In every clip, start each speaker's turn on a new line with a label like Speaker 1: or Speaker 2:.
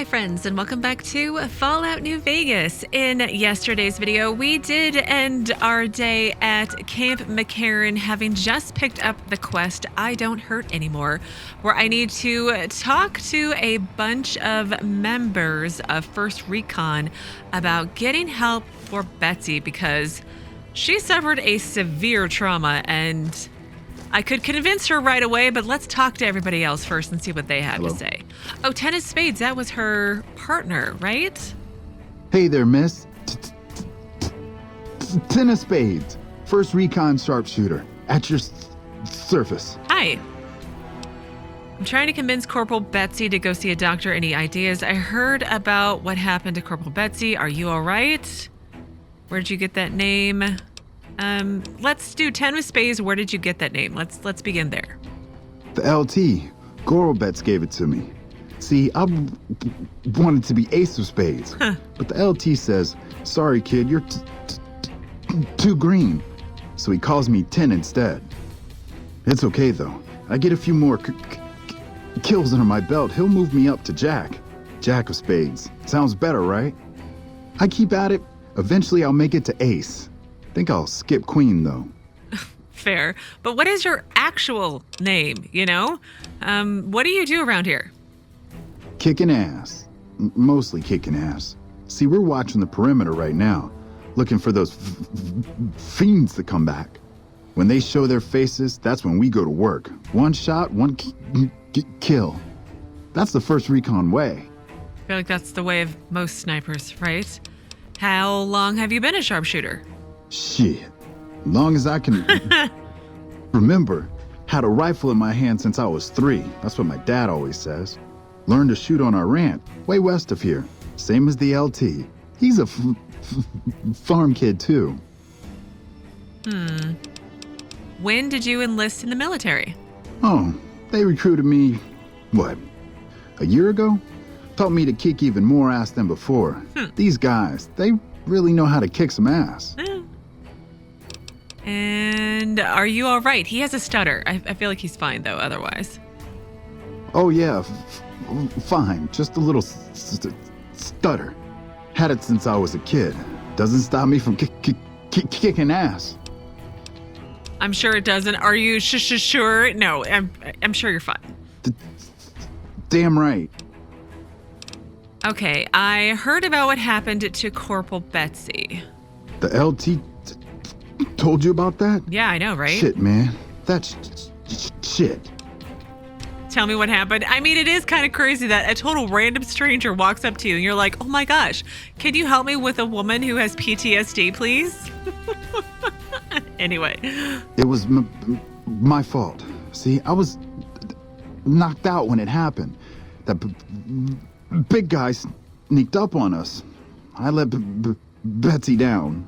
Speaker 1: Hi friends, and welcome back to Fallout New Vegas. In yesterday's video, we did end our day at Camp McCarran, having just picked up the quest I Don't Hurt Anymore, where I need to talk to a bunch of members of First Recon about getting help for Betsy because she suffered a severe trauma, and I could convince her right away, but let's talk to everybody else first and see what they have to say. Oh, Tennis Spades, that was her partner, right?
Speaker 2: Hey there, miss. Tennis Spades, First Recon sharpshooter, at your service.
Speaker 1: Hi. I'm trying to convince Corporal Betsy to go see a doctor. Any ideas? I heard about what happened to Corporal Betsy. Are you all right? Where'd you get that name? Let's do 10 with Spades. Where did you get that name? Let's begin there.
Speaker 2: The LT, Gorobets gave it to me. See, I wanted to be Ace of Spades, but the LT says, sorry kid, you're too green. So he calls me 10 instead. It's okay though. I get a few more kills under my belt. He'll move me up to Jack of Spades. Sounds better, right? I keep at it. Eventually I'll make it to Ace. Think I'll skip Queen, though.
Speaker 1: Fair. But what is your actual name, you know? What do you do around here?
Speaker 2: Kicking ass. Mostly kicking ass. See, we're watching the perimeter right now, looking for those fiends to come back. When they show their faces, that's when we go to work. One shot, one kill. That's the First Recon way.
Speaker 1: I feel like that's the way of most snipers, right? How long have you been a sharpshooter?
Speaker 2: Shit. Long as I can remember. Had a rifle in my hand since I was 3. That's what my dad always says. Learned to shoot on our ranch, way west of here. Same as the LT. He's a farm kid, too.
Speaker 1: When did you enlist in the military?
Speaker 2: Oh, they recruited me, what, a year ago? Taught me to kick even more ass than before. These guys, they really know how to kick some ass.
Speaker 1: And are you all right? He has a stutter. I feel like he's fine, though, otherwise.
Speaker 2: Oh, yeah, fine. Just a little stutter. Had it since I was a kid. Doesn't stop me from kicking ass.
Speaker 1: I'm sure it doesn't. Are you sure? No, I'm sure you're fine.
Speaker 2: Damn right.
Speaker 1: Okay, I heard about what happened to Corporal Betsy.
Speaker 2: The LT told you about that?
Speaker 1: Yeah, I know, right?
Speaker 2: Shit, man. That's shit.
Speaker 1: Tell me what happened. I mean, it is kind of crazy that a total random stranger walks up to you and you're like, oh my gosh, can you help me with a woman who has PTSD, please? Anyway.
Speaker 2: It was my fault. See, I was knocked out when it happened. That big guy sneaked up on us. I let Betsy down.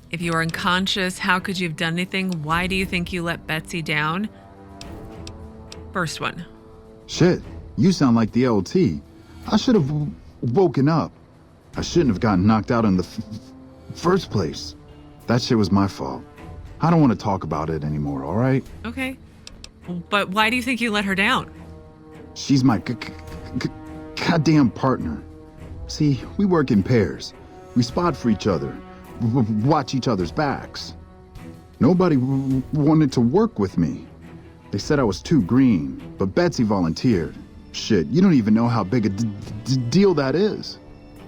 Speaker 1: If you were unconscious, how could you have done anything? Why do you think you let Betsy down? First one.
Speaker 2: Shit, you sound like the LT. I should have woken up. I shouldn't have gotten knocked out in the first place. That shit was my fault. I don't want to talk about it anymore, all right?
Speaker 1: Okay. But why do you think you let her down?
Speaker 2: She's my goddamn partner. See, we work in pairs. We spot for each other. Watch each other's backs. Nobody wanted to work with me. They said I was too green, but Betsy volunteered. Shit, you don't even know how big a deal that is.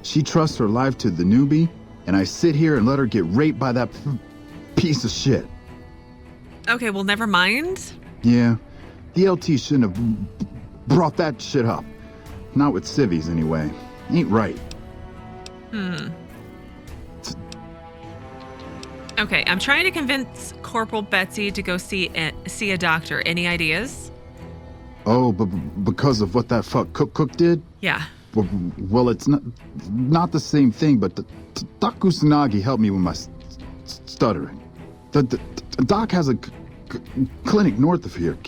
Speaker 2: She trusts her life to the newbie, and I sit here and let her get raped by that piece of shit.
Speaker 1: Okay, well, never mind.
Speaker 2: Yeah, the LT shouldn't have brought that shit up. Not with civvies, anyway. Ain't right.
Speaker 1: Okay, I'm trying to convince Corporal Betsy to go see a doctor. Any ideas?
Speaker 2: Oh, but because of what that fuck Cook did?
Speaker 1: Yeah.
Speaker 2: Well, it's not the same thing, but Doc Kusanagi helped me with my stuttering. The doc has a clinic north of here.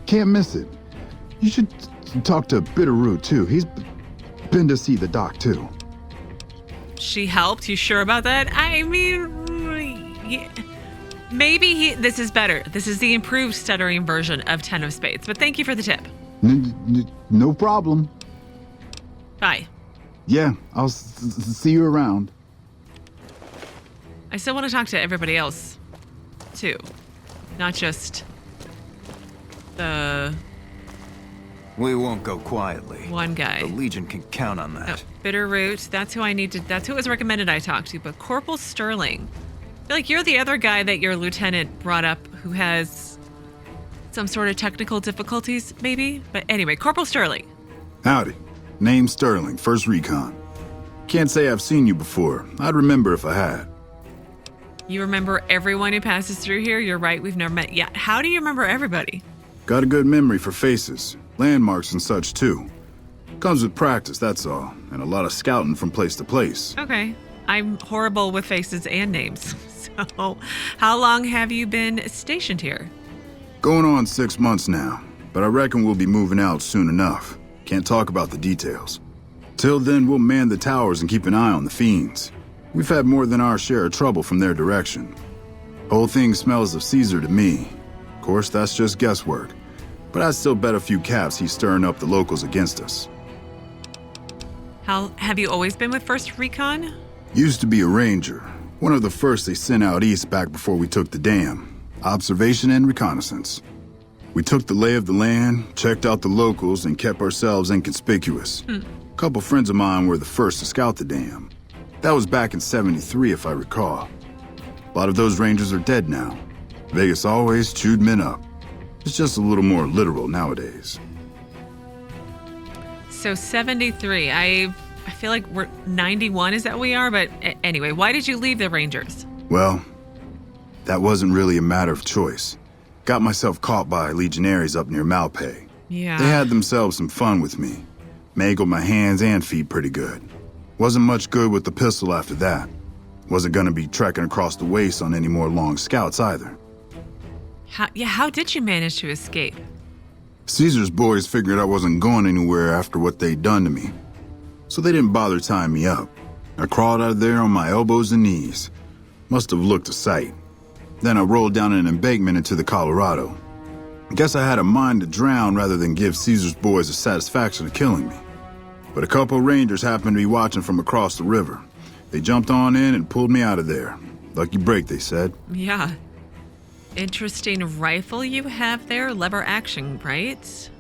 Speaker 2: Can't miss it. You should talk to Bitterroot, too. He's been to see the doc, too.
Speaker 1: She helped? You sure about that? I mean, yeah. Maybe this is better. This is the improved stuttering version of 10 of Spades, but thank you for the tip.
Speaker 2: No problem.
Speaker 1: Bye.
Speaker 2: Yeah, I'll see you around.
Speaker 1: I still want to talk to everybody else, too. Not just the
Speaker 3: We won't go quietly.
Speaker 1: one guy.
Speaker 3: The Legion can count on that.
Speaker 1: Bitterroot, that's who I need to, that's who it was recommended I talk to, but Corporal Sterling. I feel like you're the other guy that your lieutenant brought up who has some sort of technical difficulties, maybe? But anyway, Corporal Sterling.
Speaker 2: Howdy. Name's Sterling, First Recon. Can't say I've seen you before. I'd remember if I had.
Speaker 1: You remember everyone who passes through here? You're right, we've never met yet. How do you remember everybody?
Speaker 2: Got a good memory for faces, landmarks and such too. Comes with practice, that's all, and a lot of scouting from place to place.
Speaker 1: Okay. I'm horrible with faces and names. So, how long have you been stationed here?
Speaker 2: Going on 6 months now, but I reckon we'll be moving out soon enough. Can't talk about the details. Till then, we'll man the towers and keep an eye on the fiends. We've had more than our share of trouble from their direction. Whole thing smells of Caesar to me. Of course, that's just guesswork. But I'd still bet a few caps he's stirring up the locals against us.
Speaker 1: How have you always been with First Recon?
Speaker 2: Used to be a ranger. One of the first they sent out east back before we took the dam. Observation and reconnaissance. We took the lay of the land, checked out the locals, and kept ourselves inconspicuous. A couple friends of mine were the first to scout the dam. That was back in '73, if I recall. A lot of those rangers are dead now. Vegas always chewed men up. It's just a little more literal nowadays.
Speaker 1: So 73, I feel like we're 91, is that what we are? But anyway, why did you leave the Rangers?
Speaker 2: Well, that wasn't really a matter of choice. Got myself caught by legionaries up near Malpay.
Speaker 1: Yeah.
Speaker 2: They had themselves some fun with me. Mangled my hands and feet pretty good. Wasn't much good with the pistol after that. Wasn't gonna be trekking across the waste on any more long scouts either.
Speaker 1: How did you manage to escape?
Speaker 2: Caesar's boys figured I wasn't going anywhere after what they'd done to me. So they didn't bother tying me up. I crawled out of there on my elbows and knees. Must have looked a sight. Then I rolled down an embankment into the Colorado. Guess I had a mind to drown rather than give Caesar's boys the satisfaction of killing me. But a couple rangers happened to be watching from across the river. They jumped on in and pulled me out of there. Lucky break, they said.
Speaker 1: Yeah. Interesting rifle you have there, lever action, right?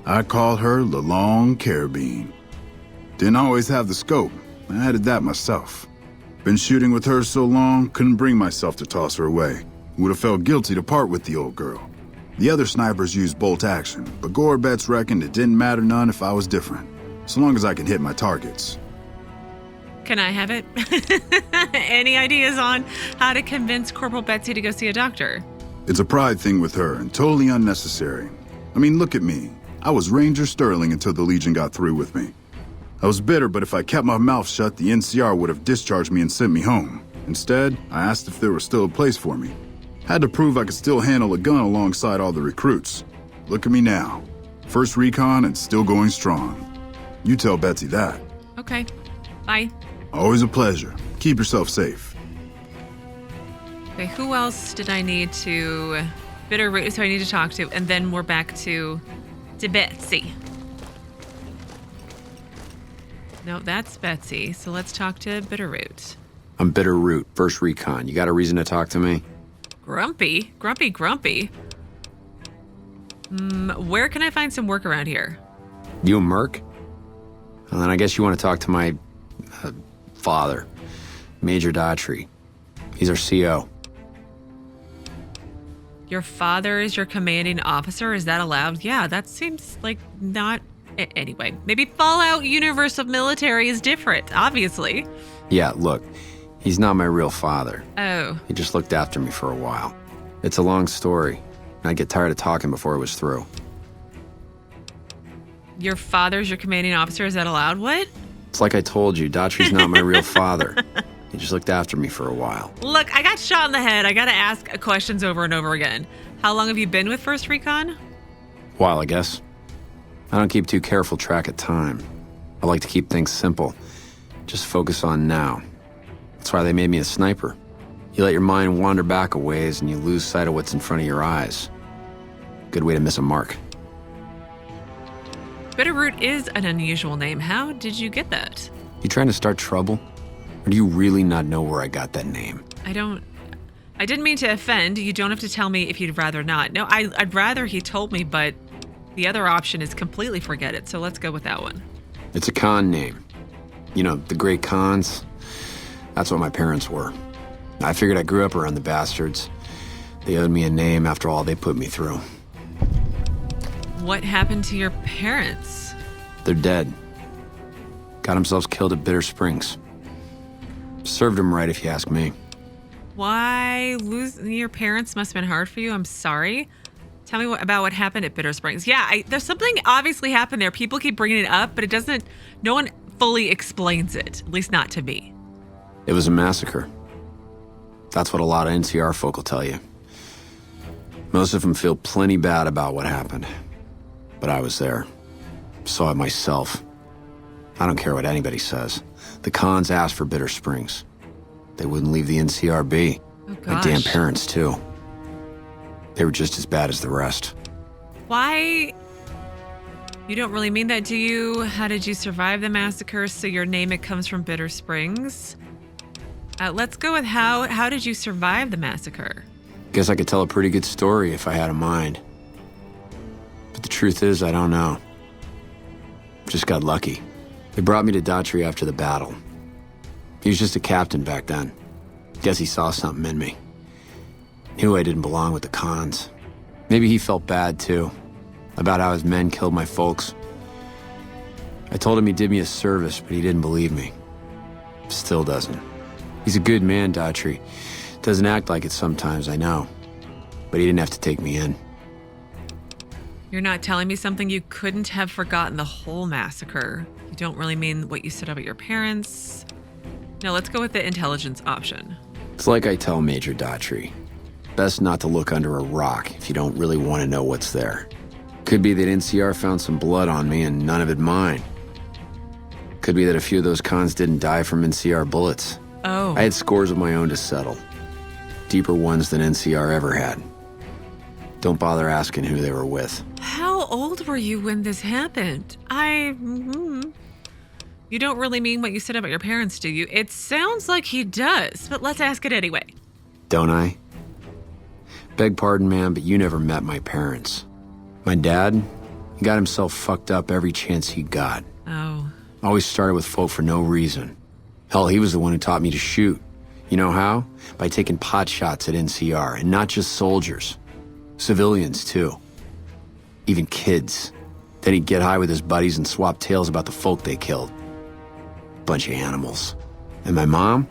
Speaker 2: I called her the Long Carabine. Didn't always have the scope. I added that myself. Been shooting with her so long, couldn't bring myself to toss her away. Would have felt guilty to part with the old girl. The other snipers used bolt action, but Gorobets reckoned it didn't matter none if I was different, so long as I could hit my targets.
Speaker 1: Can I have it? Any ideas on how to convince Corporal Betsy to go see a doctor?
Speaker 2: It's a pride thing with her and totally unnecessary. I mean, look at me. I was Ranger Sterling until the Legion got through with me. I was bitter, but if I kept my mouth shut, the NCR would have discharged me and sent me home. Instead, I asked if there was still a place for me. Had to prove I could still handle a gun alongside all the recruits. Look at me now. First Recon and still going strong. You tell Betsy that.
Speaker 1: Okay. Bye.
Speaker 2: Always a pleasure. Keep yourself safe.
Speaker 1: Okay, who else did I need to... Bitterroot, so I need to talk to, and then we're back to Betsy. No, that's Betsy, so let's talk to Bitterroot.
Speaker 4: I'm Bitterroot, First Recon. You got a reason to talk to me?
Speaker 1: Grumpy? Grumpy? Where can I find some work around here?
Speaker 4: You a merc? Well, then I guess you want to talk to my... father, Major Dhatri. He's our CO.
Speaker 1: Your father is your commanding officer? Is that allowed? Yeah, that seems like not... Anyway, maybe Fallout universe of military is different, obviously.
Speaker 4: Yeah, look, he's not my real father.
Speaker 1: Oh.
Speaker 4: He just looked after me for a while. It's a long story, and I'd get tired of talking before it was through.
Speaker 1: Your father's your commanding officer? Is that allowed? What?
Speaker 4: It's like I told you, Dhatri's not my real father. He just looked after me for a while.
Speaker 1: Look, I got shot in the head. I gotta ask questions over and over again. How long have you been with First Recon?
Speaker 4: While, I guess. I don't keep too careful track of time. I like to keep things simple. Just focus on now. That's why they made me a sniper. You let your mind wander back a ways and you lose sight of what's in front of your eyes. Good way to miss a mark.
Speaker 1: Bitterroot is an unusual name. How did you get that?
Speaker 4: You trying to start trouble? Or do you really not know where I got that name?
Speaker 1: I didn't mean to offend. You don't have to tell me if you'd rather not. No, I'd rather he told me, but the other option is completely forget it, so let's go with that one.
Speaker 4: It's a con name. You know, the great cons. That's what my parents were. I figured I grew up around the bastards. They owed me a name after all they put me through.
Speaker 1: What happened to your parents?
Speaker 4: They're dead. Got themselves killed at Bitter Springs. Served them right, if you ask me.
Speaker 1: Why losing your parents must have been hard for you. I'm sorry. Tell me about what happened at Bitter Springs. Yeah, there's something obviously happened there. People keep bringing it up, but it doesn't, no one fully explains it, at least not to me.
Speaker 4: It was a massacre. That's what a lot of NCR folk will tell you. Most of them feel plenty bad about what happened. But I was there. Saw it myself. I don't care what anybody says. The cons asked for Bitter Springs. They wouldn't leave the NCR be.
Speaker 1: Oh,
Speaker 4: My
Speaker 1: gosh.
Speaker 4: damn parents, too. They were just as bad as the rest.
Speaker 1: Why? You don't really mean that, do you? How did you survive the massacre? So your name, it comes from Bitter Springs. Let's go with how did you survive the massacre?
Speaker 4: Guess I could tell a pretty good story if I had a mind. But the truth is, I don't know. Just got lucky. They brought me to Dhatri after the battle. He was just a captain back then. Guess he saw something in me. Knew I didn't belong with the cons. Maybe he felt bad, too, about how his men killed my folks. I told him he did me a service, but he didn't believe me. Still doesn't. He's a good man, Dhatri. Doesn't act like it sometimes, I know. But he didn't have to take me in.
Speaker 1: You're not telling me something you couldn't have forgotten the whole massacre. You don't really mean what you said about your parents. No, let's go with the intelligence option.
Speaker 4: It's like I tell Major Dhatri. Best not to look under a rock if you don't really want to know what's there. Could be that NCR found some blood on me and none of it mine. Could be that a few of those cons didn't die from NCR bullets.
Speaker 1: Oh.
Speaker 4: I had scores of my own to settle. Deeper ones than NCR ever had. Don't bother asking who they were with.
Speaker 1: How old were you when this happened? You don't really mean what you said about your parents, do you? It sounds like he does, but let's ask it anyway.
Speaker 4: Don't I? Beg pardon, ma'am, but you never met my parents. My dad, he got himself fucked up every chance he got.
Speaker 1: Oh.
Speaker 4: Always started with folk for no reason. Hell, he was the one who taught me to shoot. You know how? By taking pot shots at NCR, and not just soldiers. Civilians, too. Even kids. Then he'd get high with his buddies and swap tales about the folk they killed. Bunch of animals. And my mom?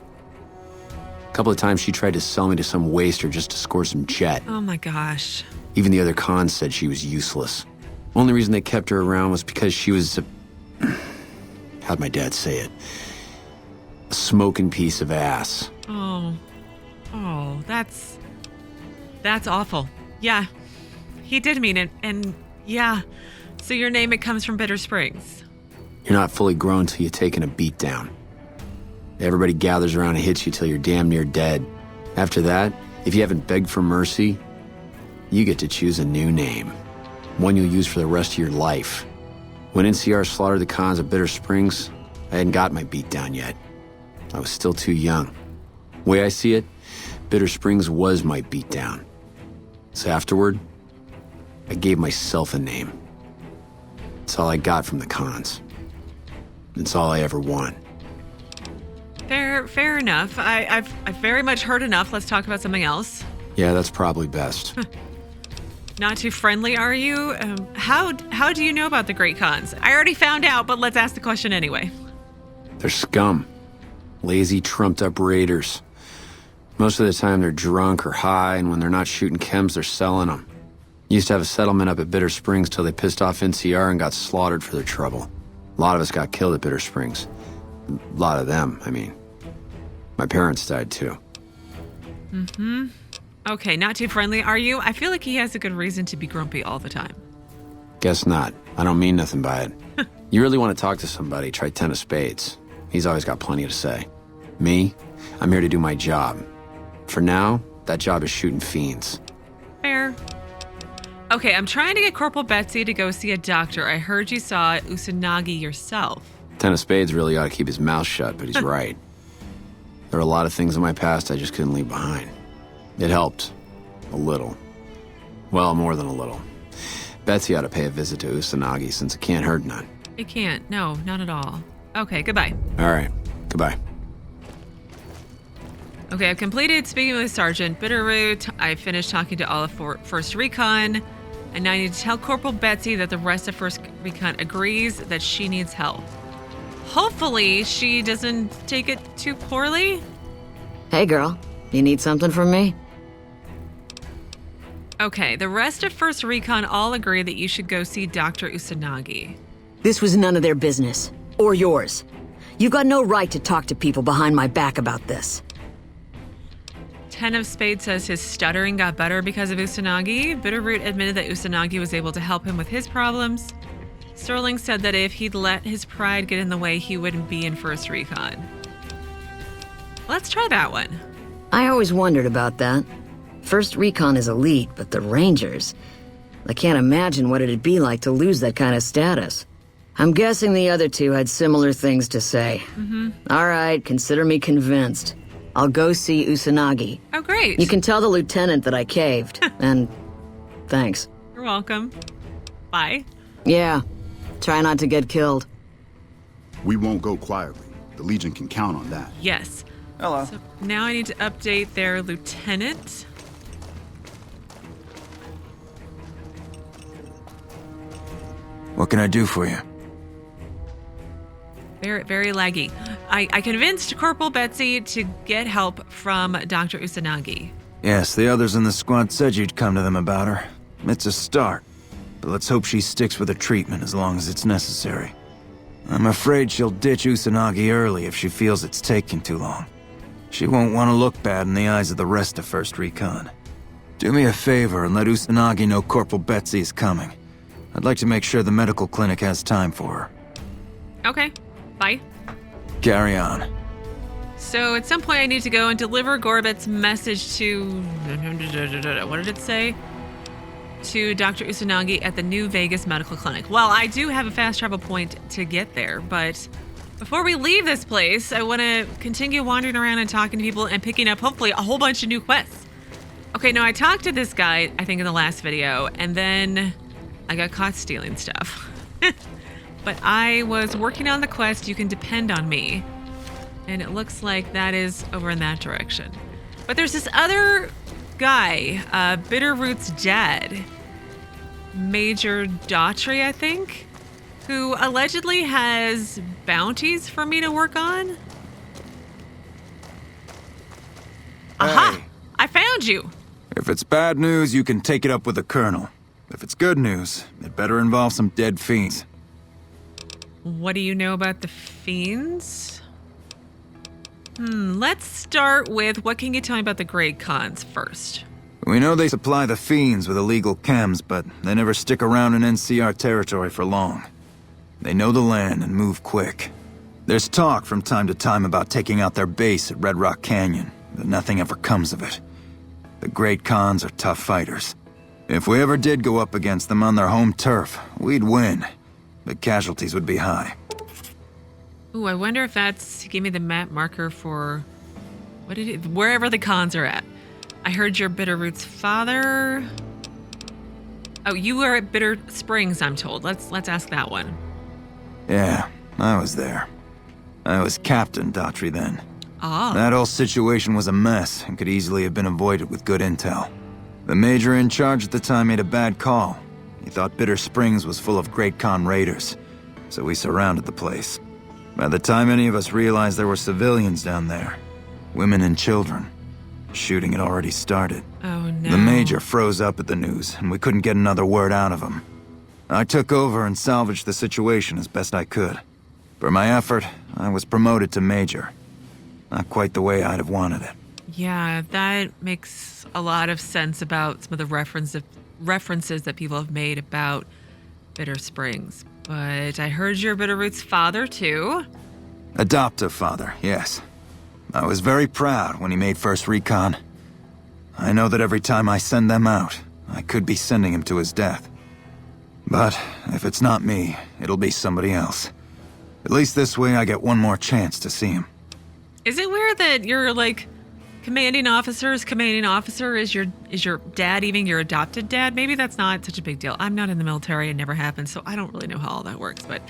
Speaker 4: A couple of times she tried to sell me to some waster just to score some jet.
Speaker 1: Oh my gosh.
Speaker 4: Even the other cons said she was useless. Only reason they kept her around was because she was how'd my dad say it? A smoking piece of ass.
Speaker 1: Oh, that's awful. Yeah, he did mean it, and yeah. So your name, it comes from Bitter Springs.
Speaker 4: You're not fully grown till you're taking a beat down. Everybody gathers around and hits you till you're damn near dead. After that, if you haven't begged for mercy, you get to choose a new name. One you'll use for the rest of your life. When NCR slaughtered the cons of Bitter Springs, I hadn't got my beat down yet. I was still too young. Way I see it, Bitter Springs was my beat down. So afterward, I gave myself a name. It's all I got from the cons. It's all I ever want.
Speaker 1: Fair enough. I've very much heard enough. Let's talk about something else.
Speaker 4: Yeah, that's probably best.
Speaker 1: Not too friendly, are you? How do you know about the Great Cons? I already found out, but let's ask the question anyway.
Speaker 4: They're scum. Lazy, trumped-up raiders. Most of the time they're drunk or high, and when they're not shooting chems, they're selling them. Used to have a settlement up at Bitter Springs till they pissed off NCR and got slaughtered for their trouble. A lot of us got killed at Bitter Springs. A lot of them, I mean. My parents died too.
Speaker 1: Okay, not too friendly, are you? I feel like he has a good reason to be grumpy all the time.
Speaker 4: Guess not. I don't mean nothing by it. You really want to talk to somebody, try 10 of Spades. He's always got plenty to say. Me? I'm here to do my job. For now, that job is shooting fiends.
Speaker 1: Fair. Okay, I'm trying to get Corporal Betsy to go see a doctor. I heard you saw Usanagi yourself.
Speaker 4: Ten of Spades really ought to keep his mouth shut, but he's right. There are a lot of things in my past I just couldn't leave behind. It helped. A little. Well, more than a little. Betsy ought to pay a visit to Usanagi since it can't hurt none.
Speaker 1: It can't. No, not at all. Okay, goodbye.
Speaker 4: All right. Goodbye.
Speaker 1: Okay, I've completed speaking with Sergeant Bitterroot. I finished talking to all of First Recon. And now I need to tell Corporal Betsy that the rest of First Recon agrees that she needs help. Hopefully, she doesn't take it too poorly.
Speaker 5: Hey, girl. You need something from me?
Speaker 1: Okay, the rest of First Recon all agree that you should go see Dr. Usanagi.
Speaker 5: This was none of their business. Or yours. You've got no right to talk to people behind my back about this.
Speaker 1: 10 of Spades says his stuttering got better because of Usanagi. Bitterroot admitted that Usanagi was able to help him with his problems. Sterling said that if he'd let his pride get in the way, he wouldn't be in First Recon. Let's try that one.
Speaker 5: I always wondered about that. First Recon is elite, but the Rangers... I can't imagine what it'd be like to lose that kind of status. I'm guessing the other two had similar things to say. All right, consider me convinced. I'll go see Usanagi.
Speaker 1: Oh, great.
Speaker 5: You can tell the lieutenant that I caved, and thanks.
Speaker 1: You're welcome. Bye.
Speaker 5: Yeah, try not to get killed.
Speaker 2: We won't go quietly. The Legion can count on that.
Speaker 1: Yes.
Speaker 3: Hello.
Speaker 1: So now I need to update their lieutenant.
Speaker 3: What can I do for you?
Speaker 1: Very, very laggy. I convinced Corporal Betsy to get help from Dr. Usanagi.
Speaker 3: Yes, the others in the squad said you'd come to them about her. It's a start, but let's hope she sticks with the treatment as long as it's necessary. I'm afraid she'll ditch Usanagi early if she feels it's taking too long. She won't want to look bad in the eyes of the rest of First Recon. Do me a favor and let Usanagi know Corporal Betsy is coming. I'd like to make sure the medical clinic has time for her.
Speaker 1: Okay, bye.
Speaker 3: Carry on.
Speaker 1: So at some point I need to go and deliver Gorobets' message to... what did it say? To Dr. Usanagi at the New Vegas Medical Clinic. Well, I do have a fast travel point to get there, but before we leave this place, I want to continue wandering around and talking to people and picking up, hopefully, a whole bunch of new quests. Okay, now I talked to this guy, I think in the last video, and then I got caught stealing stuff. But I was working on the quest, You Can Depend on Me, and it looks like that is over in that direction. But there's this other guy, Bitterroot's dad, Major Dhatri, I think, who allegedly has bounties for me to work on. Aha!
Speaker 3: Hey.
Speaker 1: I found you!
Speaker 3: If it's bad news, you can take it up with the Colonel. If it's good news, it better involve some dead fiends.
Speaker 1: What do you know about the fiends? Let's start with what can you tell me about the Great Khans first?
Speaker 3: We know they supply the fiends with illegal chems, but they never stick around in NCR territory for long. They know the land and move quick. There's talk from time to time about taking out their base at Red Rock Canyon, but nothing ever comes of it. The Great Khans are tough fighters. If we ever did go up against them on their home turf, we'd win, but casualties would be high.
Speaker 1: Ooh, I wonder if that's... Give me the map marker for... wherever the Khans are at. I heard you're Bitterroot's father. Oh, you were at Bitter Springs, I'm told. Let's ask that one.
Speaker 3: Yeah, I was there. I was Captain Dhatri then.
Speaker 1: Oh.
Speaker 3: That whole situation was a mess and could easily have been avoided with good intel. The major in charge at the time made a bad call. He thought Bitter Springs was full of Great Khan raiders, so we surrounded the place. By the time any of us realized there were civilians down there, women and children, shooting had already started.
Speaker 1: Oh, no.
Speaker 3: The major froze up at the news, and we couldn't get another word out of him. I took over and salvaged the situation as best I could. For my effort, I was promoted to major. Not quite the way I'd have wanted it.
Speaker 1: Yeah, that makes a lot of sense about some of the references that people have made about Bitter Springs. But I heard you're Bitterroot's father, too.
Speaker 3: Adoptive father, yes. I was very proud when he made First Recon. I know that every time I send them out, I could be sending him to his death. But if it's not me, it'll be somebody else. At least this way I get one more chance to see him.
Speaker 1: Is it weird that you're like commanding officer is your dad, even your adopted dad? Maybe that's not such a big deal. I'm not in the military, it never happened, so I don't really know how all that works. But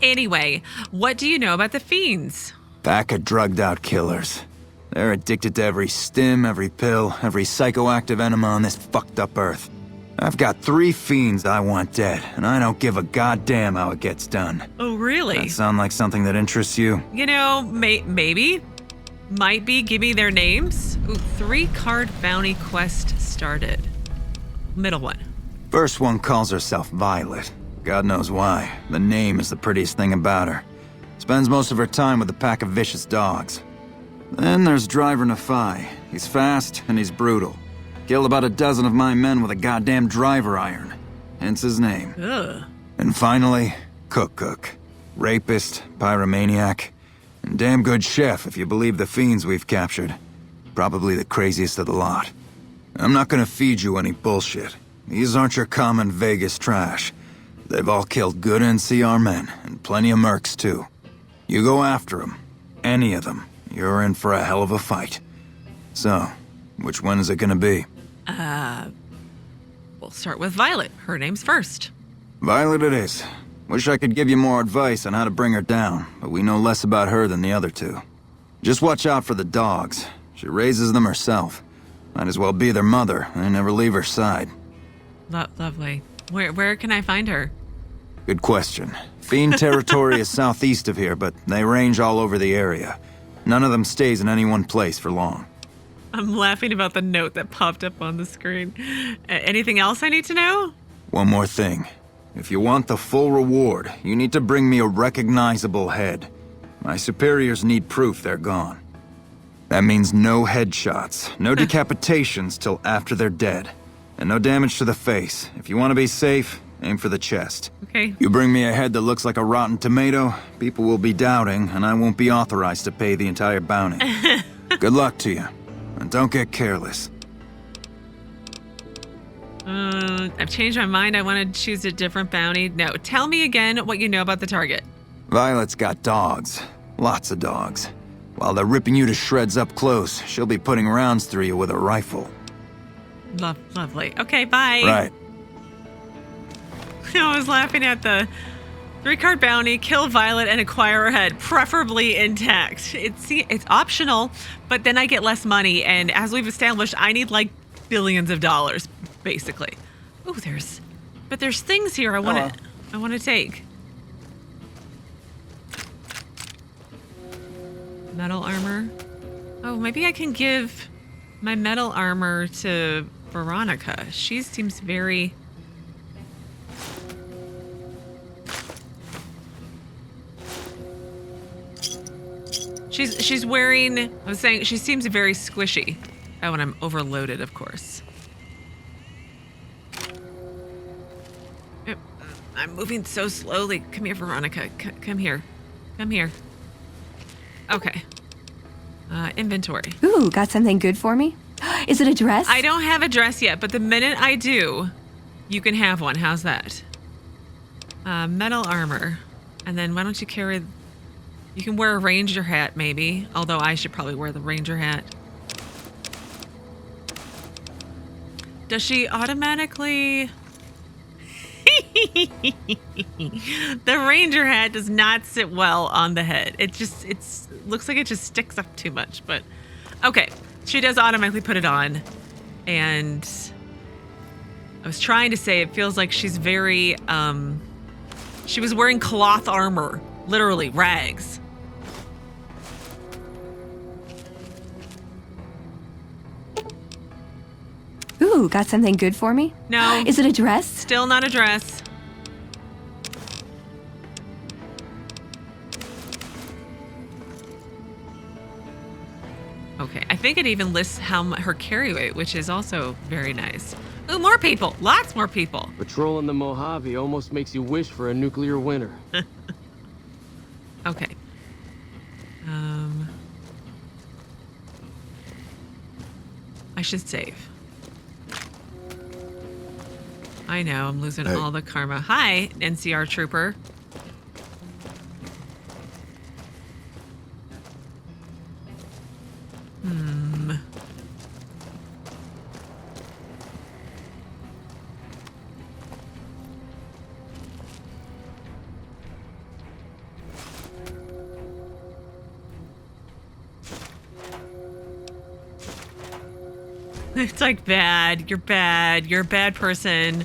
Speaker 1: anyway, what do you know about the Fiends?
Speaker 3: Pack of drugged-out killers. They're addicted to every stim, every pill, every psychoactive enema on this fucked up earth. I've got 3 fiends I want dead, and I don't give a goddamn how it gets done.
Speaker 1: Oh, really?
Speaker 3: That sound like something that interests you?
Speaker 1: You know, maybe. Might be. Give me their names. Ooh, 3-card bounty quest started. Middle one.
Speaker 3: First one calls herself Violet. God knows why. The name is the prettiest thing about her. Spends most of her time with a pack of vicious dogs. Then there's Driver Nephi. He's fast and he's brutal. Killed about a dozen of my men with a goddamn driver iron. Hence his name.
Speaker 1: Ugh.
Speaker 3: And finally, Cook. Rapist, pyromaniac, and damn good chef if you believe the fiends we've captured. Probably the craziest of the lot. I'm not gonna feed you any bullshit. These aren't your common Vegas trash. They've all killed good NCR men, and plenty of mercs too. You go after them. Any of them. You're in for a hell of a fight. So, which one is it gonna be?
Speaker 1: We'll start with Violet. Her name's first.
Speaker 3: Violet it is. Wish I could give you more advice on how to bring her down, but we know less about her than the other 2. Just watch out for the dogs. She raises them herself. Might as well be their mother and never leave her side.
Speaker 1: Lovely. Where can I find her?
Speaker 3: Good question. Fiend territory is southeast of here, but they range all over the area. None of them stays in any one place for long.
Speaker 1: I'm laughing about the note that popped up on the screen. Anything else I need to know?
Speaker 3: One more thing. If you want the full reward, you need to bring me a recognizable head. My superiors need proof they're gone. That means no headshots, no decapitations till after they're dead, and no damage to the face. If you want to be safe, aim for the chest.
Speaker 1: Okay.
Speaker 3: You bring me a head that looks like a rotten tomato, people will be doubting, and I won't be authorized to pay the entire bounty. Good luck to you, and don't get careless.
Speaker 1: I've changed my mind. I want to choose a different bounty. No, tell me again what you know about the target.
Speaker 3: Violet's got dogs. Lots of dogs. While they're ripping you to shreds up close, she'll be putting rounds through you with a rifle.
Speaker 1: Lovely. Okay, bye.
Speaker 3: Right.
Speaker 1: I was laughing at the 3-card bounty, kill Violet and acquire her head, preferably intact. It's optional, but then I get less money, and as we've established, I need like billions of dollars, basically. Oh, there's things here I want to take. Metal armor. Oh, maybe I can give my metal armor to Veronica. She seems very... She's wearing... I was saying, she seems very squishy. Oh, when I'm overloaded, of course. I'm moving so slowly. Come here, Veronica. Come here. Come here. Okay. Inventory.
Speaker 6: Ooh, got something good for me? Is it a dress?
Speaker 1: I don't have a dress yet, but the minute I do, you can have one. How's that? Metal armor. And then why don't you carry... You can wear a ranger hat, maybe. Although I should probably wear the ranger hat. Does she automatically... The ranger hat does not sit well on the head. It looks like it just sticks up too much, but okay. She does automatically put it on. And I was trying to say it feels like she's very, she was wearing cloth armor, literally rags.
Speaker 6: Ooh, got something good for me?
Speaker 1: No.
Speaker 6: Is it a dress?
Speaker 1: Still not a dress. Okay, I think it even lists her carry weight, which is also very nice. Ooh, more people. Lots more people.
Speaker 7: Patrolling the Mojave almost makes you wish for a nuclear winter.
Speaker 1: Okay. I should save. I know, I'm losing
Speaker 2: Hey.
Speaker 1: all the karma. Hi, NCR trooper. It's like bad. You're bad. You're a bad person.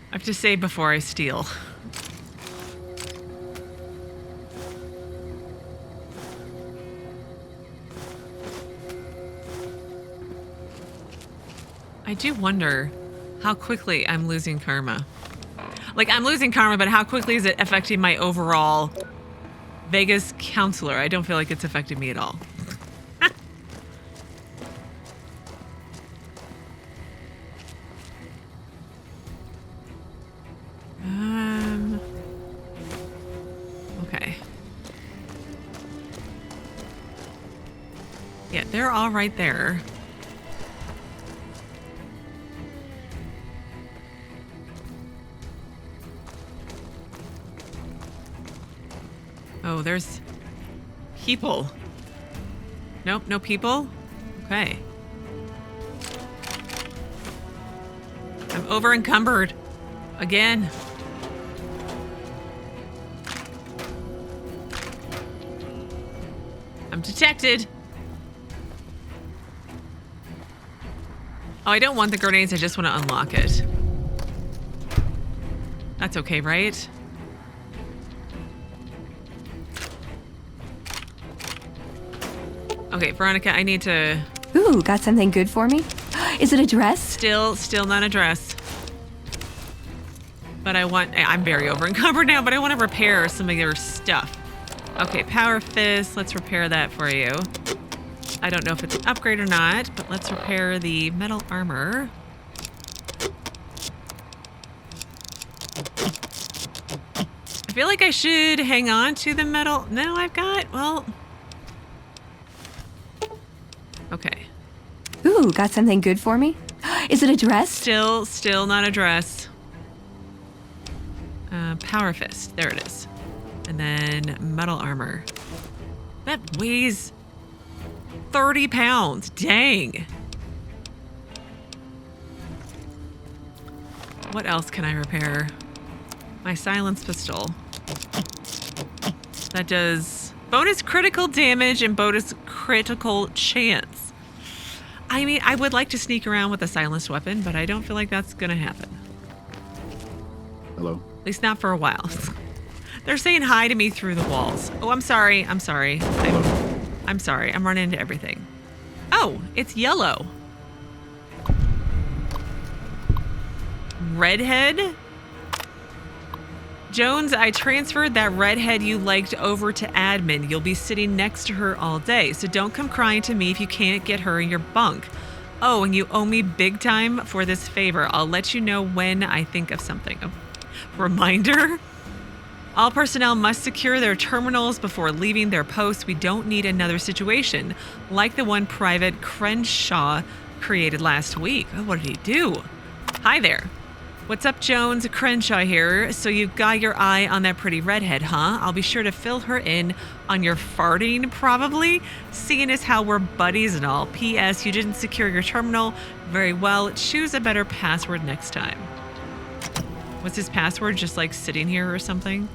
Speaker 1: I have to save before I steal. I do wonder how quickly I'm losing karma. Like, I'm losing karma, but how quickly is it affecting my overall Vegas counselor? I don't feel like it's affecting me at all. Okay. Yeah, they're all right there. Oh, there's people. Nope, no people? Okay. I'm over encumbered. Again. I'm detected. Oh, I don't want the grenades, I just want to unlock it. That's okay, right? Okay, Veronica, I need to...
Speaker 6: Ooh, got something good for me? Is it a dress?
Speaker 1: Still not a dress. But I'm very over encumbered now, but I want to repair some of your stuff. Okay, Power Fist, let's repair that for you. I don't know if it's an upgrade or not, but let's repair the metal armor. I feel like I should hang on to the metal. No, well... Okay.
Speaker 6: Ooh, got something good for me? Is it a dress?
Speaker 1: Still not a dress. Power Fist, there it is. And then metal armor. That weighs 30 pounds, dang. What else can I repair? My silenced pistol. That does bonus critical damage and bonus critical chance. I mean, I would like to sneak around with a silenced weapon, but I don't feel like that's gonna happen.
Speaker 2: Hello?
Speaker 1: At least not for a while. They're saying hi to me through the walls. Oh, I'm sorry. I'm sorry. I'm sorry. I'm running into everything. Oh, it's yellow. Redhead? Jones, I transferred that redhead you liked over to admin. You'll be sitting next to her all day, so don't come crying to me if you can't get her in your bunk. Oh, and you owe me big time for this favor. I'll let you know when I think of something. A reminder? All personnel must secure their terminals before leaving their posts. We don't need another situation like the one Private Crenshaw created last week. Oh, what did he do? Hi there. What's up, Jones? Crenshaw here. So you got your eye on that pretty redhead, huh? I'll be sure to fill her in on your farting, probably, seeing as how we're buddies and all. P.S. You didn't secure your terminal very well. Choose a better password next time. What's his password? Just like sitting here or something?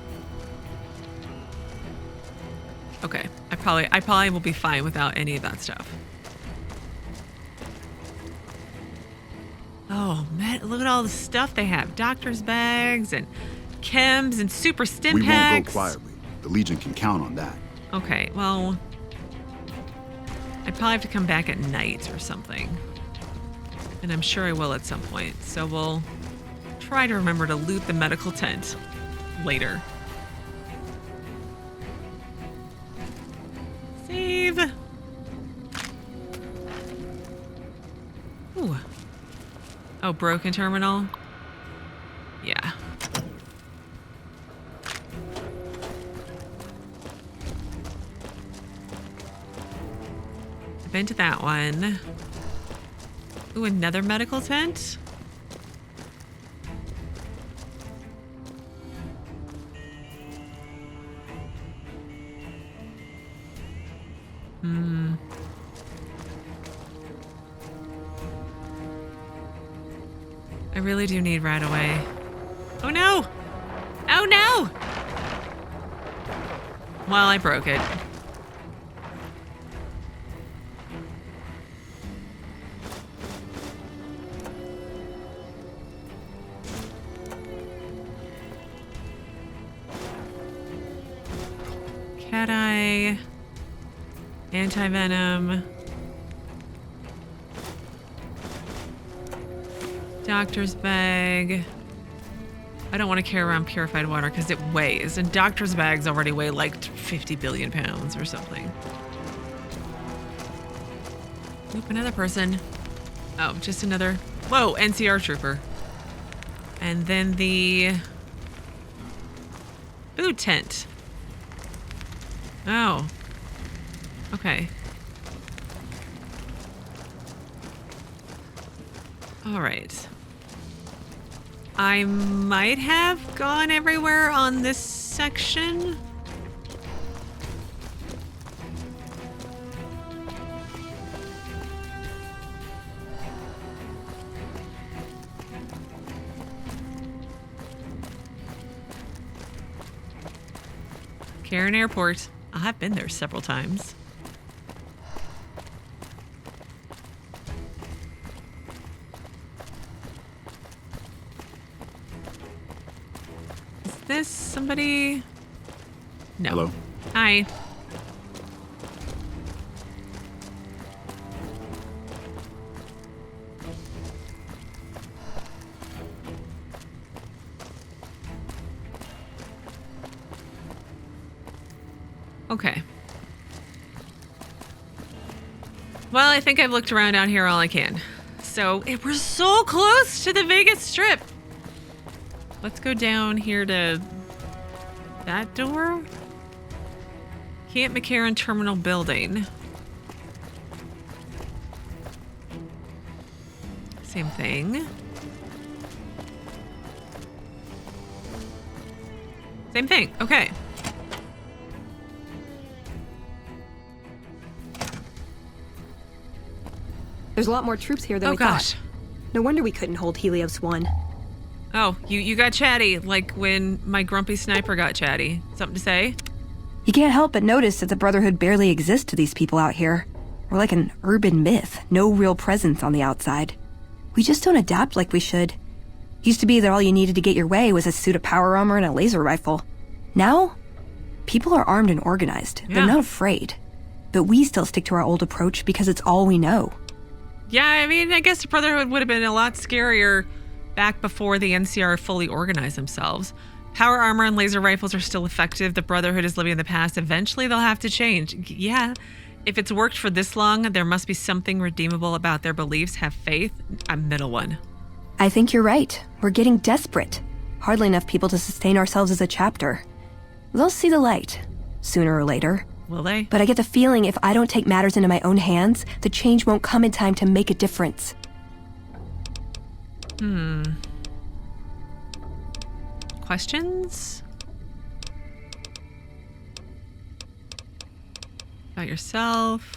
Speaker 1: Okay, I probably will be fine without any of that stuff. Oh, man, look at all the stuff they have. Doctor's bags and chems and super stim
Speaker 2: We
Speaker 1: packs.
Speaker 2: won't go quietly. The Legion can count on that.
Speaker 1: Okay, well, I'd probably have to come back at night or something. And I'm sure I will at some point. So we'll try to remember to loot the medical tent later. Save. Ooh. Oh, broken terminal? Yeah. Been to that one. Ooh, another medical tent? I really do need right away. Oh no! Oh no! Well, I broke it. Cat eye. Anti-venom. Doctor's bag. I don't want to carry around purified water because it weighs, and doctor's bags already weigh like 50 billion pounds or something. Oop, another person. Oh, just another. Whoa, NCR trooper. And then the food tent. Oh. Okay. All right. I might have gone everywhere on this section. McCarran Airport. I've been there several times. Is this somebody? No.
Speaker 4: Hello.
Speaker 1: Hi. Okay. Well, I think I've looked around out here all I can. So, we're so close to the Vegas Strip. Let's go down here to that door. Camp McCarran Terminal Building. Same thing. Same thing. Okay.
Speaker 6: There's a lot more troops here than we thought. No wonder we couldn't hold Helios 1.
Speaker 1: Oh, you got chatty, like when my grumpy sniper got chatty. Something to say?
Speaker 6: You can't help but notice that the Brotherhood barely exists to these people out here. We're like an urban myth, no real presence on the outside. We just don't adapt like we should. Used to be that all you needed to get your way was a suit of power armor and a laser rifle. Now, people are armed and organized.
Speaker 1: Yeah.
Speaker 6: They're not afraid. But we still stick to our old approach because it's all we know.
Speaker 1: Yeah, I mean, I guess the Brotherhood would have been a lot scarier back before the NCR fully organized themselves. Power armor and laser rifles are still effective. The Brotherhood is living in the past. Eventually, they'll have to change. Yeah, if it's worked for this long, there must be something redeemable about their beliefs. Have faith. I'm middle one.
Speaker 6: I think you're right. We're getting desperate. Hardly enough people to sustain ourselves as a chapter. They'll see the light, sooner or later.
Speaker 1: Will they?
Speaker 6: But I get the feeling if I don't take matters into my own hands, the change won't come in time to make a difference.
Speaker 1: Questions? About yourself?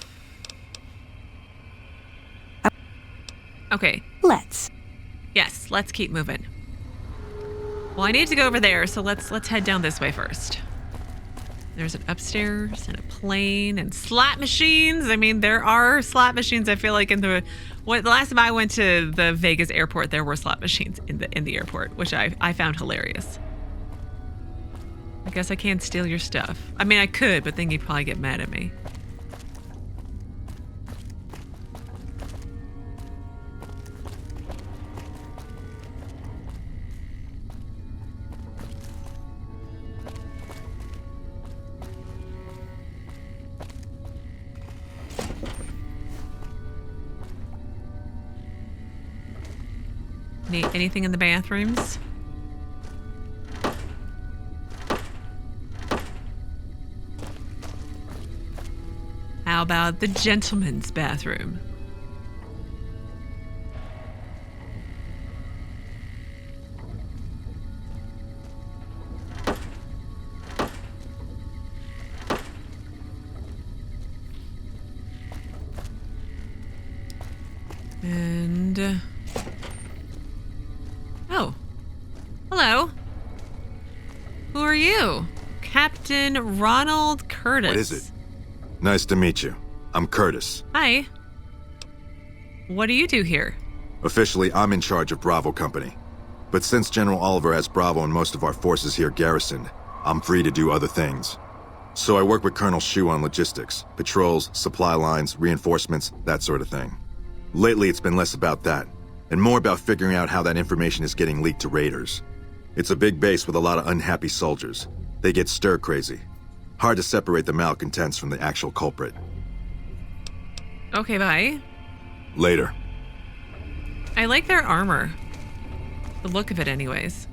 Speaker 1: Okay.
Speaker 6: Let's.
Speaker 1: Yes, let's keep moving. Well, I need to go over there, so let's head down this way first. There's an upstairs and a plane and slot machines. I mean, there are slot machines. I feel like the last time I went to the Vegas airport, there were slot machines in the airport, which I found hilarious. I guess I can't steal your stuff. I mean, I could, but then you'd probably get mad at me. Anything in the bathrooms? How about the gentleman's bathroom? And... oh. Hello. Who are you? Captain Ronald Curtis.
Speaker 8: What is it? Nice to meet you. I'm Curtis.
Speaker 1: Hi. What do you do here?
Speaker 8: Officially, I'm in charge of Bravo Company. But since General Oliver has Bravo and most of our forces here garrisoned, I'm free to do other things. So I work with Colonel Shu on logistics, patrols, supply lines, reinforcements, that sort of thing. Lately, it's been less about that, and more about figuring out how that information is getting leaked to raiders. It's a big base with a lot of unhappy soldiers. They get stir-crazy. Hard to separate the malcontents from the actual culprit.
Speaker 1: Okay, bye.
Speaker 8: Later.
Speaker 1: I like their armor. The look of it, anyways.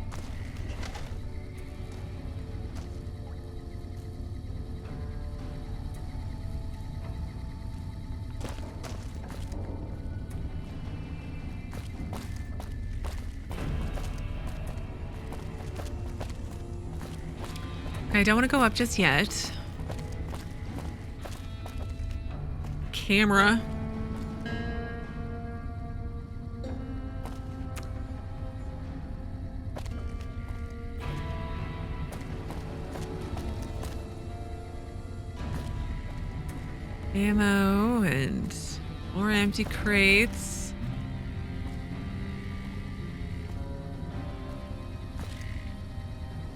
Speaker 1: I don't want to go up just yet. Camera. Ammo and more empty crates.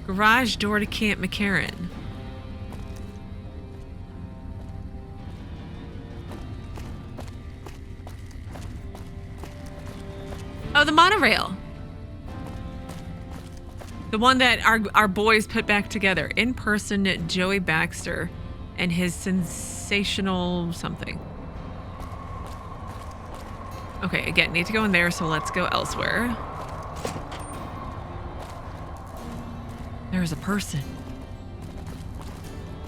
Speaker 1: Garage door to Camp McCarran. Oh, the monorail. The one that our boys put back together. In person, Joey Baxter and his sensational something. Okay, again, need to go in there, so let's go elsewhere. There's a person.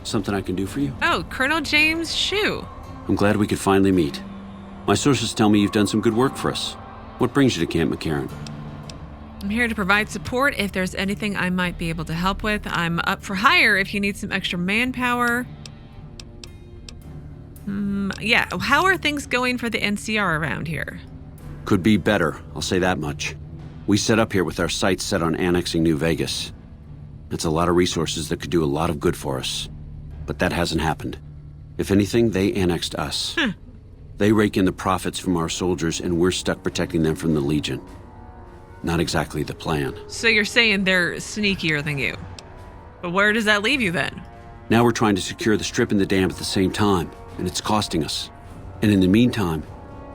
Speaker 9: Something I can do for you?
Speaker 1: Oh, Colonel James Shue.
Speaker 9: I'm glad we could finally meet. My sources tell me you've done some good work for us. What brings you to Camp McCarran?
Speaker 1: I'm here to provide support if there's anything I might be able to help with. I'm up for hire if you need some extra manpower. Yeah, how are things going for the NCR around here?
Speaker 9: Could be better, I'll say that much. We set up here with our sights set on annexing New Vegas. It's a lot of resources that could do a lot of good for us. But that hasn't happened. If anything, they annexed us. They rake in the profits from our soldiers, and we're stuck protecting them from the Legion. Not exactly the plan.
Speaker 1: So you're saying they're sneakier than you. But where does that leave you then?
Speaker 9: Now we're trying to secure the strip and the dam at the same time, and it's costing us. And in the meantime,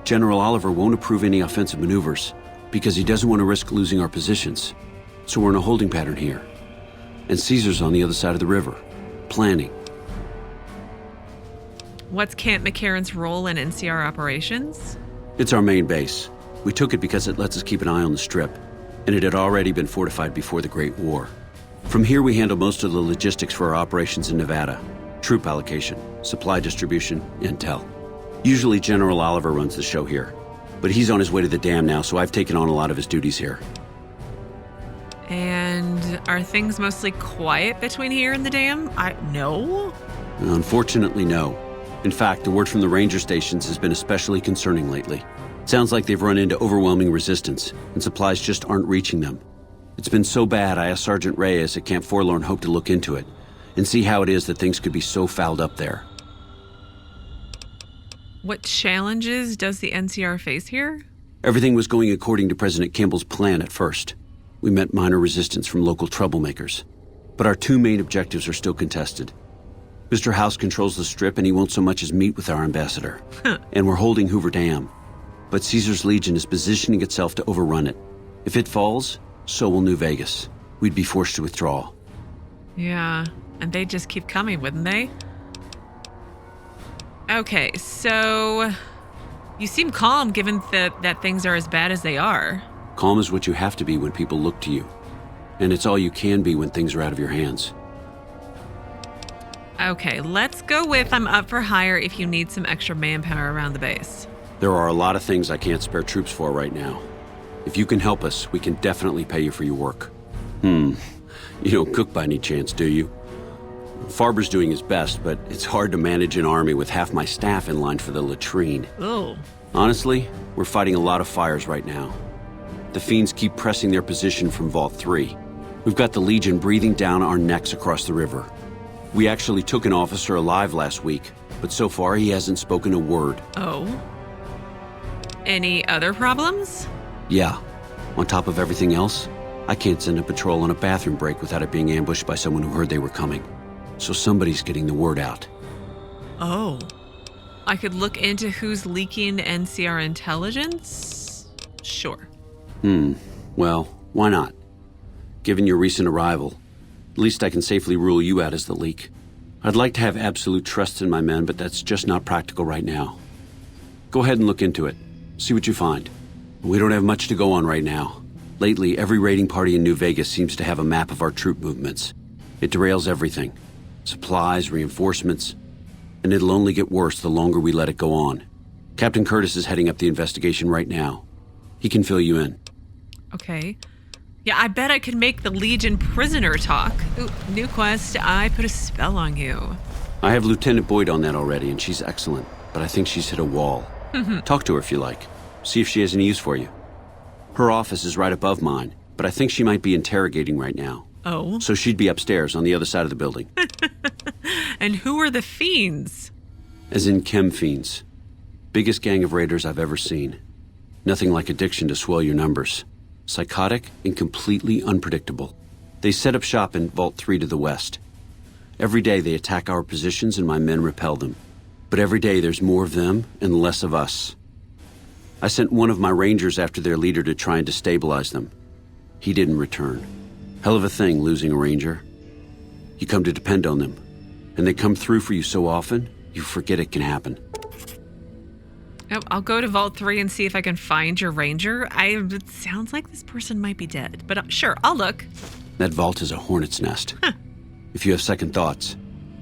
Speaker 9: General Oliver won't approve any offensive maneuvers because he doesn't want to risk losing our positions. So we're in a holding pattern here. And Caesar's on the other side of the river, planning.
Speaker 1: What's Camp McCarran's role in NCR operations?
Speaker 9: It's our main base. We took it because it lets us keep an eye on the strip, and it had already been fortified before the Great War. From here, we handle most of the logistics for our operations in Nevada. Troop allocation, supply distribution, intel. Usually General Oliver runs the show here, but he's on his way to the dam now, so I've taken on a lot of his duties here.
Speaker 1: And are things mostly quiet between here and the dam? No?
Speaker 9: Unfortunately, no. In fact, the word from the ranger stations has been especially concerning lately. Sounds like they've run into overwhelming resistance, and supplies just aren't reaching them. It's been so bad, I asked Sergeant Reyes at Camp Forlorn Hope to look into it, and see how it is that things could be so fouled up there.
Speaker 1: What challenges does the NCR face here?
Speaker 9: Everything was going according to President Kimball's plan at first. We met minor resistance from local troublemakers. But our two main objectives are still contested. Mr. House controls the strip, and he won't so much as meet with our ambassador. And we're holding Hoover Dam. But Caesar's Legion is positioning itself to overrun it. If it falls, so will New Vegas. We'd be forced to withdraw.
Speaker 1: Yeah, and they'd just keep coming, wouldn't they? Okay, so you seem calm given that things are as bad as they are.
Speaker 9: Calm is what you have to be when people look to you. And it's all you can be when things are out of your hands.
Speaker 1: Okay, let's go with I'm up for hire if you need some extra manpower around the base.
Speaker 9: There are a lot of things I can't spare troops for right now. If you can help us, we can definitely pay you for your work. You don't cook by any chance, do you? Farber's doing his best, but it's hard to manage an army with half my staff in line for the latrine.
Speaker 1: Oh.
Speaker 9: Honestly, we're fighting a lot of fires right now. The fiends keep pressing their position from Vault 3. We've got the Legion breathing down our necks across the river. We actually took an officer alive last week, but so far he hasn't spoken a word.
Speaker 1: Oh. Any other problems?
Speaker 9: Yeah. On top of everything else, I can't send a patrol on a bathroom break without it being ambushed by someone who heard they were coming. So somebody's getting the word out.
Speaker 1: Oh. I could look into who's leaking NCR intelligence? Sure.
Speaker 9: Well, why not? Given your recent arrival, at least I can safely rule you out as the leak. I'd like to have absolute trust in my men, but that's just not practical right now. Go ahead and look into it. See what you find. We don't have much to go on right now. Lately, every raiding party in New Vegas seems to have a map of our troop movements. It derails everything. Supplies, reinforcements. And it'll only get worse the longer we let it go on. Captain Curtis is heading up the investigation right now. He can fill you in.
Speaker 1: Okay. Yeah, I bet I could make the Legion prisoner talk. Ooh, new quest, I put a spell on you.
Speaker 9: I have Lieutenant Boyd on that already, and she's excellent, but I think she's hit a wall. Talk to her if you like. See if she has any use for you. Her office is right above mine, but I think she might be interrogating right now.
Speaker 1: Oh.
Speaker 9: So she'd be upstairs on the other side of the building.
Speaker 1: And who are the fiends?
Speaker 9: As in chem fiends. Biggest gang of raiders I've ever seen. Nothing like addiction to swell your numbers. Psychotic and completely unpredictable. They set up shop in Vault 3 to the west. Every day they attack our positions and my men repel them. But every day there's more of them and less of us. I sent one of my rangers after their leader to try and destabilize them. He didn't return. Hell of a thing, losing a ranger. You come to depend on them. And they come through for you so often, you forget it can happen.
Speaker 1: Oh, I'll go to Vault 3 and see if I can find your ranger. It sounds like this person might be dead, but sure, I'll look.
Speaker 9: That vault is a hornet's nest. If you have second thoughts,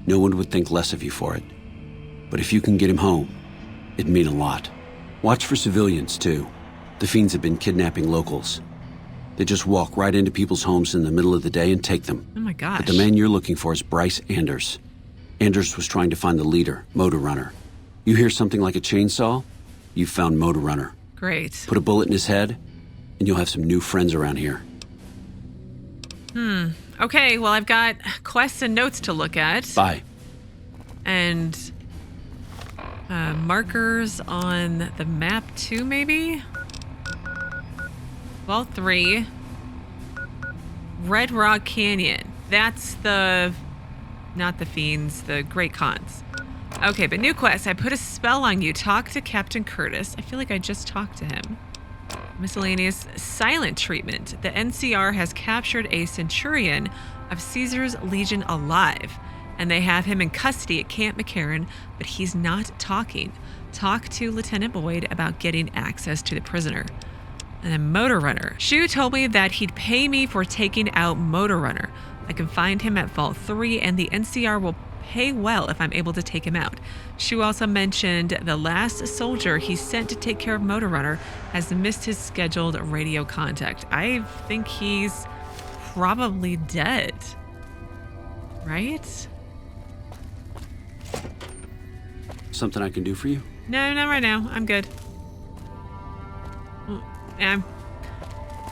Speaker 9: no one would think less of you for it. But if you can get him home, it'd mean a lot. Watch for civilians, too. The fiends have been kidnapping locals. They just walk right into people's homes in the middle of the day and take them.
Speaker 1: Oh my gosh.
Speaker 9: But the man you're looking for is Bryce Anders. Anders was trying to find the leader, Motor Runner. You hear something like a chainsaw? You've found Motor Runner.
Speaker 1: Great.
Speaker 9: Put a bullet in his head, and you'll have some new friends around here.
Speaker 1: Okay, well, I've got quests and notes to look at.
Speaker 9: Bye.
Speaker 1: And markers on the map, too, maybe? Vault 3. Red Rock Canyon. That's the... not the fiends, the Great Khans. Okay, but new quest. I put a spell on you. Talk to Captain Curtis. I feel like I just talked to him. Miscellaneous silent treatment. The NCR has captured a centurion of Caesar's Legion alive, and they have him in custody at Camp McCarran, but he's not talking. Talk to Lieutenant Boyd about getting access to the prisoner. And then Motor Runner. Shu told me that he'd pay me for taking out Motor Runner. I can find him at Vault 3, and the NCR will pay well if I'm able to take him out. Shu also mentioned the last soldier he sent to take care of Motor Runner has missed his scheduled radio contact. I think he's probably dead. Right?
Speaker 9: Something I can do for you?
Speaker 1: No, not right now. I'm good.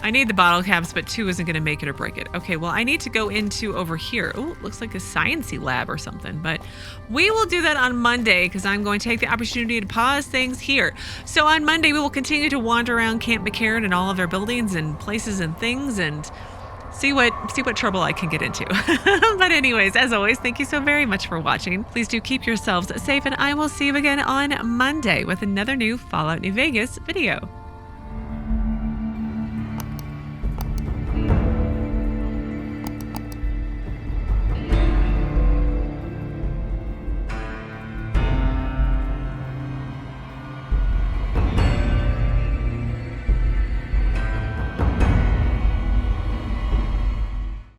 Speaker 1: I need the bottle caps, but 2 isn't going to make it or break it. Okay, well, I need to go into over here. Oh, it looks like a science-y lab or something, but we will do that on Monday because I'm going to take the opportunity to pause things here. So on Monday, we will continue to wander around Camp McCarran and all of their buildings and places and things and see what trouble I can get into. But anyways, as always, thank you so very much for watching. Please do keep yourselves safe, and I will see you again on Monday with another new Fallout New Vegas video.